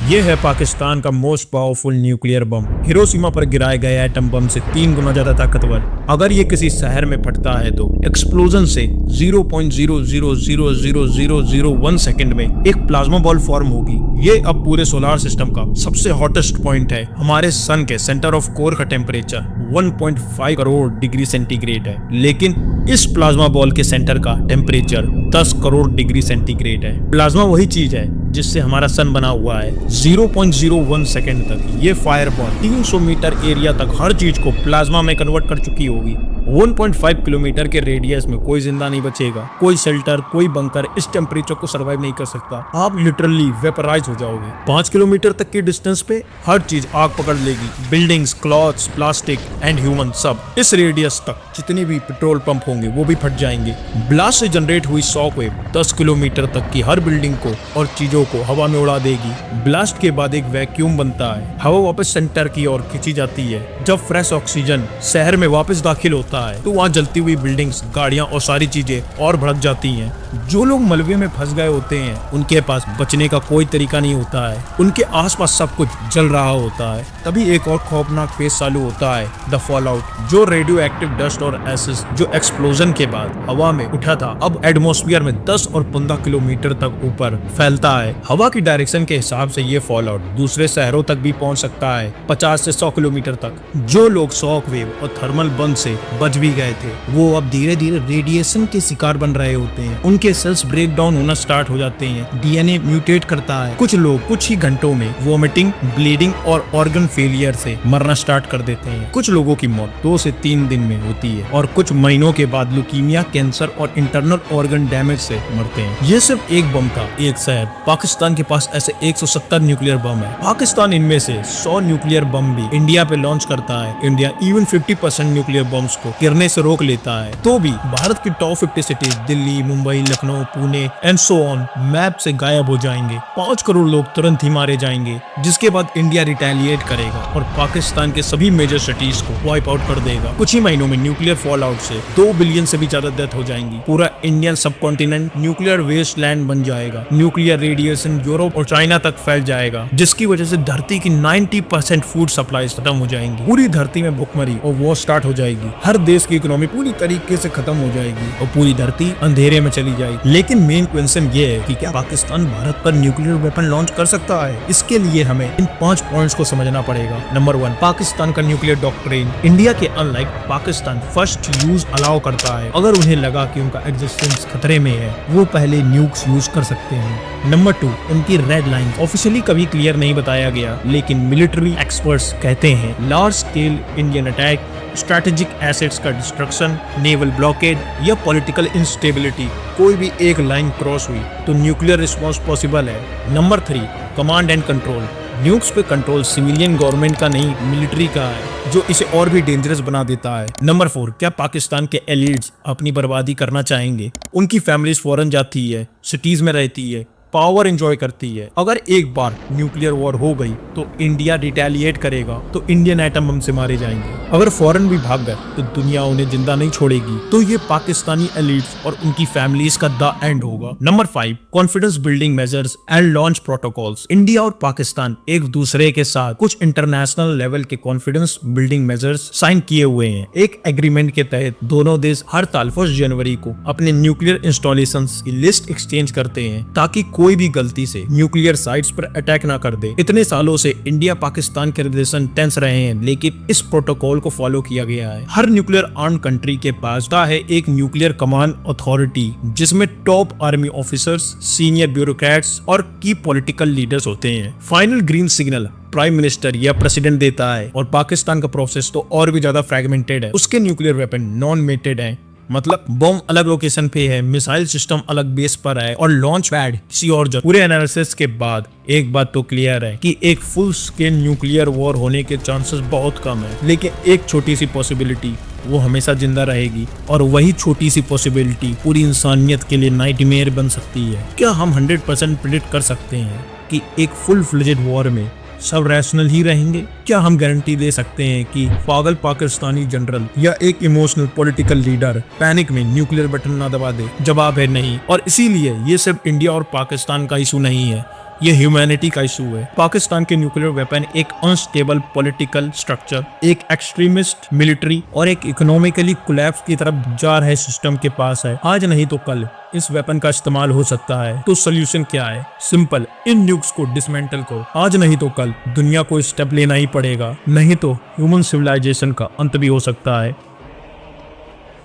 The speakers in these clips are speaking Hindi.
ये है पाकिस्तान का most powerful nuclear bomb. Hiroshima पर गिराए गए एटम बम से 3 गुना ज्यादा ताकतवर। अगर ये किसी शहर में फटता है तो एक्सप्लोजन से 0.0000001 सेकंड में एक प्लाज्मा बॉल फॉर्म होगी। ये अब पूरे सोलार सिस्टम का सबसे हॉटेस्ट पॉइंट है। हमारे सन के सेंटर ऑफ कोर का टेम्परेचर 1.5 करोड़ डिग्री सेंटीग्रेड है, लेकिन इस प्लाज्मा बॉल के सेंटर का टेम्परेचर 10 करोड़ डिग्री सेंटीग्रेड है। प्लाज्मा वही चीज है जिससे हमारा सन बना हुआ है। 0.01 सेकंड तक ये फायर बॉल 300 मीटर एरिया तक हर चीज को प्लाज्मा में कन्वर्ट कर चुकी होगी। 1.5 किलोमीटर के रेडियस में कोई जिंदा नहीं बचेगा। कोई शेल्टर, कोई बंकर इस टेम्परेचर को सर्वाइव नहीं कर सकता। आप लिटरली वेपराइज हो जाओगे। 5 किलोमीटर तक की डिस्टेंस पे हर चीज आग पकड़ लेगी। Buildings, clothes, plastic and human सब। इस रेडियस तक जितने भी पेट्रोल पंप होंगे वो भी फट जाएंगे। ब्लास्ट से जनरेट हुई शॉक वेव 10 किलोमीटर तक की हर बिल्डिंग को और चीजों को हवा में उड़ा देगी। ब्लास्ट के बाद एक वैक्यूम बनता है। हवा वापस सेंटर की ओर खींची जाती है। जब फ्रेश ऑक्सीजन शहर में वापस दाखिल होता है तो वहाँ जलती हुई बिल्डिंग्स, गाड़ियाँ और सारी चीजें और भड़क जाती हैं। जो लोग मलबे में फंस गए होते हैं उनके पास बचने का कोई तरीका नहीं होता है। उनके आसपास सब कुछ जल रहा होता है। तभी एक और खौफनाक फेज चालू होता है, द फॉल आउट। जो रेडियो एक्टिव डस्ट और एसिड जो एक्सप्लोजन के बाद हवा में उठा था अब एटमॉस्फेयर में 10 और 15 किलोमीटर तक ऊपर फैलता है। हवा की डायरेक्शन के हिसाब से ये फॉल आउट दूसरे शहरों तक भी पहुंच सकता है, 50 से 100 किलोमीटर तक। जो लोग शॉक वेव और थर्मल बंद से बच भी गए थे वो अब धीरे धीरे रेडिएशन के शिकार बन रहे होते हैं। उनके सेल्स ब्रेक डाउन होना स्टार्ट हो जाते हैं। डीएनए म्यूटेट करता है। कुछ लोग कुछ ही घंटों में वोमिटिंग, ब्लीडिंग और ऑर्गन फेलियर से मरना स्टार्ट कर देते हैं। कुछ लोगों की मौत 2 से 3 दिन में होती है और कुछ महीनों के बाद ल्यूकीमिया, कैंसर और इंटरनल ऑर्गन डैमेज से मरते हैं। ये सिर्फ एक बम था, एक शहर। पाकिस्तान के पास ऐसे 170 न्यूक्लियर बम है। पाकिस्तान इनमें से 100 न्यूक्लियर बम भी इंडिया पे लॉन्च करता है। इंडिया इवन 50% न्यूक्लियर बम्स को गिरने से रोक लेता है। तो भी भारत की top 50 cities Delhi, Mumbai, Lucknow, Pune and so on map से गायब हो जाएंगे। 5 करोड़ लोग तुरंत ही मारे जाएंगे, जिसके बाद इंडिया रिटेलिएट करेगा और पाकिस्तान के सभी मेजर सिटीज को वाइप आउट कर देगा। कुछ ही महीनों में न्यूक्लियर फॉल आउट से 2 बिलियन से भी ज्यादा डेथ हो जाएंगी। पूरा Indian subcontinent nuclear wasteland बन जाएगा। न्यूक्लियर रेडिएशन यूरोप और चाइना तक फैल जाएगा, जिसकी वजह से धरती की 90% फूड सप्लाई खत्म हो जाएंगी। पूरी धरती में भुखमरी और वॉर स्टार्ट हो जाएगी। हर देश की इकोनॉमी पूरी तरीके से खत्म हो जाएगी और पूरी धरती अंधेरे में चली जाएगी। लेकिन मेन क्वेश्चन ये है कि क्या पाकिस्तान भारत पर न्यूक्लियर वेपन लॉन्च कर सकता है? इसके लिए हमें इन 5 पॉइंट्स को समझना पड़ेगा। नंबर 1, पाकिस्तान का न्यूक्लियर डॉक्ट्रिन। इंडिया के unlike Pakistan first use allow करता है। अगर उन्हें लगा कि उनका एग्जिस्टेंस खतरे में है वो पहले न्यूक्स यूज कर सकते हैं। नंबर 2, उनकी रेड लाइन। ऑफिशियली कभी क्लियर नहीं बताया गया, लेकिन मिलिट्री एक्सपर्ट्स कहते हैं large scale Indian attack, strategic assets का डिस्ट्रक्शन, नेवल ब्लॉकेड या पॉलिटिकल इंस्टेबिलिटी, कोई भी एक लाइन क्रॉस हुई तो न्यूक्लियर रिस्पांस पॉसिबल है। Number 3, command and control. Nukes पे कंट्रोल सिविलियन गवर्नमेंट का नहीं, मिलिट्री का है, जो इसे और भी डेंजरस बना देता है। नंबर 4, क्या पाकिस्तान के एलिट्स अपनी बर्बादी करना चाहेंगे? उनकी फैमिलीज फॉरेन जाती है, सिटीज में रहती है, पावर एंजॉय करती है। अगर एक बार न्यूक्लियर वॉर हो गई तो इंडिया रिटेलिएट करेगा तो इंडियन एटम बम से मारे जाएंगे। अगर फॉरेन भी भाग गए तो दुनिया उन्हें जिंदा नहीं छोड़ेगी। तो ये पाकिस्तानी एलिट्स और उनकी फैमिलीज का द एंड होगा। Number 5, confidence building measures and launch protocols. India और पाकिस्तान एक दूसरे के साथ कुछ इंटरनेशनल लेवल के कॉन्फिडेंस बिल्डिंग मेजर्स साइन किए हुए हैं। एक एग्रीमेंट के तहत दोनों देश हर साल 1 जनवरी को अपने न्यूक्लियर इंस्टॉलेशंस की लिस्ट एक्सचेंज करते हैं ताकि कोई भी गलती से न्यूक्लियर साइट्स पर अटैक ना कर दे। इतने सालों से इंडिया पाकिस्तान के रिलेशन टेंस रहे हैं, लेकिन इस प्रोटोकॉल को फॉलो किया गया है। हर न्यूक्लियर आर्म कंट्री के पास है एक न्यूक्लियर कमांड अथॉरिटी, जिसमें top army officers, senior bureaucrats और की पॉलिटिकल लीडर्स होते हैं। Final green signal prime minister या प्रेसिडेंट देता है। और पाकिस्तान का प्रोसेस तो और भी ज्यादा फ्रेगमेंटेड है। उसके न्यूक्लियर वेपन नॉन मेटेड है, मतलब बम अलग लोकेशन पे है, मिसाइल सिस्टम अलग बेस पर है और लॉन्च पैड किसी और जगह। पूरे एनालिसिस के बाद एक बात तो क्लियर है कि एक फुल स्केल न्यूक्लियर वॉर होने के चांसेस बहुत कम है, लेकिन एक छोटी सी पॉसिबिलिटी वो हमेशा जिंदा रहेगी और वही छोटी सी पॉसिबिलिटी पूरी इंसानियत के लिए नाइटमेयर बन सकती है। क्या हम 100% प्रेडिक्ट कर सकते हैं कि एक फुल फ्लेजेड वॉर में सब रैशनल ही रहेंगे? क्या हम गारंटी दे सकते हैं कि पागल पाकिस्तानी जनरल या एक इमोशनल पॉलिटिकल लीडर पैनिक में न्यूक्लियर बटन ना दबा दे? जवाब है नहीं। और इसीलिए ये सिर्फ इंडिया और पाकिस्तान का इशू नहीं है, ये ह्यूमैनिटी का इशू है। पाकिस्तान के न्यूक्लियर वेपन एक अनस्टेबल पॉलिटिकल स्ट्रक्चर, एक एक्सट्रीमिस्ट मिलिट्री और एक इकोनॉमिकली कोलैप्स की तरफ जा रहे सिस्टम के पास है। आज नहीं तो कल इस वेपन का इस्तेमाल हो सकता है। तो सोल्यूशन क्या है? सिंपल, इन न्यूक्स को डिसमेंटल करो। आज नहीं तो कल दुनिया को स्टेप लेना ही पड़ेगा, नहीं तो ह्यूमन सिविलाइजेशन का अंत भी हो सकता है।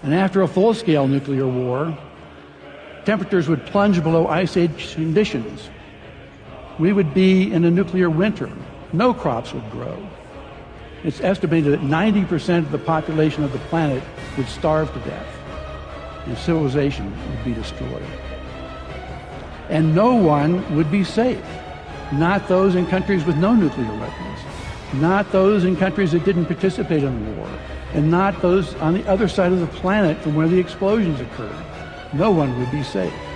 And after a full-scale nuclear war, temperatures would plunge below ice age conditions. We would be in a nuclear winter. No crops would grow. It's estimated that 90% of the population of the planet would starve to death, and civilization would be destroyed. And no one would be safe. Not those in countries with no nuclear weapons. Not those in countries that didn't participate in the war. And not those on the other side of the planet from where the explosions occurred. No one would be safe.